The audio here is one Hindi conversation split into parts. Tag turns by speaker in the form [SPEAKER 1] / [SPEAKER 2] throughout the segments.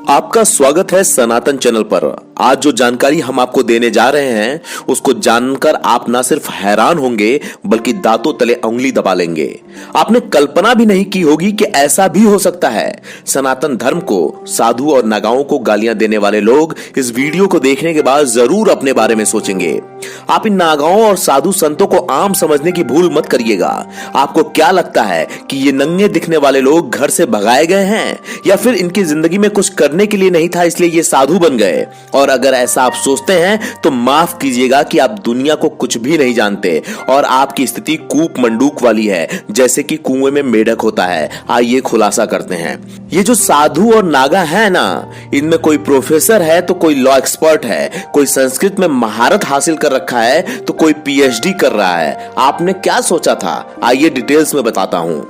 [SPEAKER 1] आपका स्वागत है सनातन चैनल पर। आज जो जानकारी हम आपको देने जा रहे हैं उसको जानकर आप ना सिर्फ हैरान होंगे बल्कि दांतों तले उंगली दबा लेंगे। आपने कल्पना भी नहीं की होगी कि ऐसा भी हो सकता है। सनातन धर्म को, साधु और नागाओं को गालियां देने वाले लोग इस वीडियो को देखने के बाद जरूर अपने बारे में सोचेंगे। आप इन नागाओं और साधु संतों को आम समझने की भूल मत करिएगा। आपको क्या लगता है कि ये नंगे दिखने वाले लोग घर से भगाए गए हैं या फिर इनकी जिंदगी में कुछ करने के लिए नहीं था इसलिए ये साधु बन गए? और अगर ऐसा आप सोचते हैं तो माफ कीजिएगा कि आप दुनिया को कुछ भी नहीं जानते और आपकी स्थिति कूप मंडूक वाली है, जैसे कि कुएं में मेढक होता है। आइए खुलासा करते हैं। ये जो साधु और नागा है ना, इनमें कोई प्रोफेसर है तो कोई लॉ एक्सपर्ट है, कोई संस्कृत में महारत हासिल कर रखा है तो कोई पीएचडी कर रहा है। आपने क्या सोचा था? आइए डिटेल्स में बताता हूं।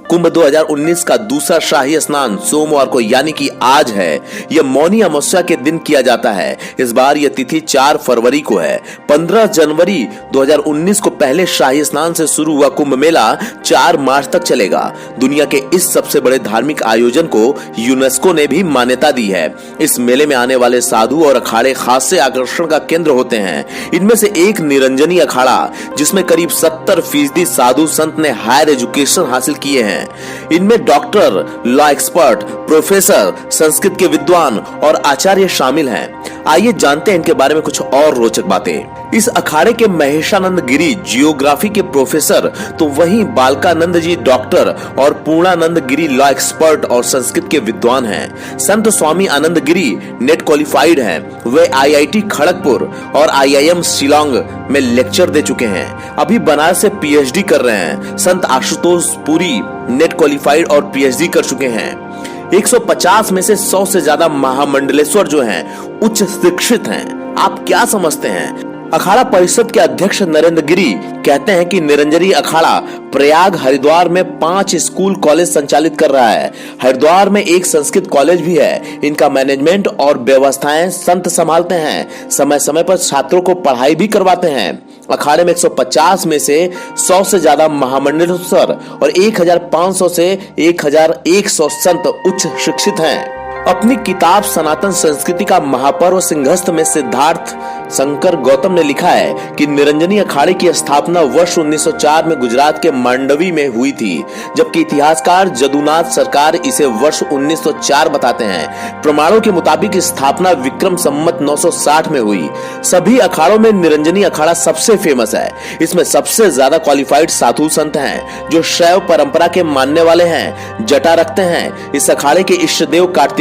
[SPEAKER 1] कुंभ 2019 का दूसरा शाही स्नान सोमवार को यानी कि आज है। यह मौनी अमावस्या के दिन किया जाता है। इस बार यह तिथि 4 फरवरी को है। 15 जनवरी 2019 को पहले शाही स्नान से शुरू हुआ कुंभ मेला 4 मार्च तक चलेगा। दुनिया के इस सबसे बड़े धार्मिक आयोजन को यूनेस्को ने भी मान्यता दी है। इस मेले में आने वाले साधु और अखाड़े खास से आकर्षण का केंद्र होते हैं। इनमें से एक निरंजनी अखाड़ा, जिसमें करीब 70% साधु संत ने हायर एजुकेशन हासिल किए हैं। इनमें doctor, law expert, professor, Sanskrit के विद्वान और आचार्य शामिल हैं। आइए जानते हैं इनके बारे में कुछ और रोचक बातें। इस अखाड़े के महेशानंद गिरी जियोग्राफी के प्रोफेसर, तो वहीं बालकानंद जी डॉक्टर और पूर्णानंद गिरी लॉ एक्सपर्ट और संस्कृत के विद्वान हैं। संत स्वामी आनंद गिरी नेट क्वालिफाइड हैं। वे आईआईटी खड़गपुर और आईआईएम शिलांग में लेक्चर दे चुके हैं। अभी बनारस से पीएचडी कर रहे हैं। संत आशुतोष पुरी नेट क्वालिफाइड और पीएचडी कर चुके हैं। 150 में से 100 से ज्यादा महामंडलेश्वर जो हैं उच्च शिक्षित हैं। आप क्या समझते हैं? अखाड़ा परिषद के अध्यक्ष नरेंद्र गिरी कहते हैं कि निरंजनी अखाड़ा प्रयाग हरिद्वार में 5 स्कूल कॉलेज संचालित कर रहा है। हरिद्वार में एक संस्कृत कॉलेज भी है। इनका मैनेजमेंट और व्यवस्थाएं संत संभालते हैं। समय समय पर छात्रों को पढ़ाई भी करवाते हैं। अखाड़े में 150 में से 100 से ज्यादा महामंडलेश्वर और 1500 से 1100 संत उच्च शिक्षित हैं। अपनी किताब सनातन संस्कृति का महापर्व सिंहस्थ में सिद्धार्थ शंकर गौतम ने लिखा है कि निरंजनी अखाड़े की स्थापना वर्ष 1904 में गुजरात के मांडवी में हुई थी, जबकि इतिहासकार जदुनाथ सरकार इसे वर्ष 1904 बताते हैं। प्रमाणों के मुताबिक स्थापना विक्रम संवत 960 में हुई। सभी अखाड़ों में निरंजनी अखाड़ा सबसे फेमस है। इसमें सबसे ज्यादा क्वालिफाइड साधु संत हैं जो शैव परंपरा के मानने वाले हैं, जटा रखते हैं। इस अखाड़े के इष्ट देव कार्तिक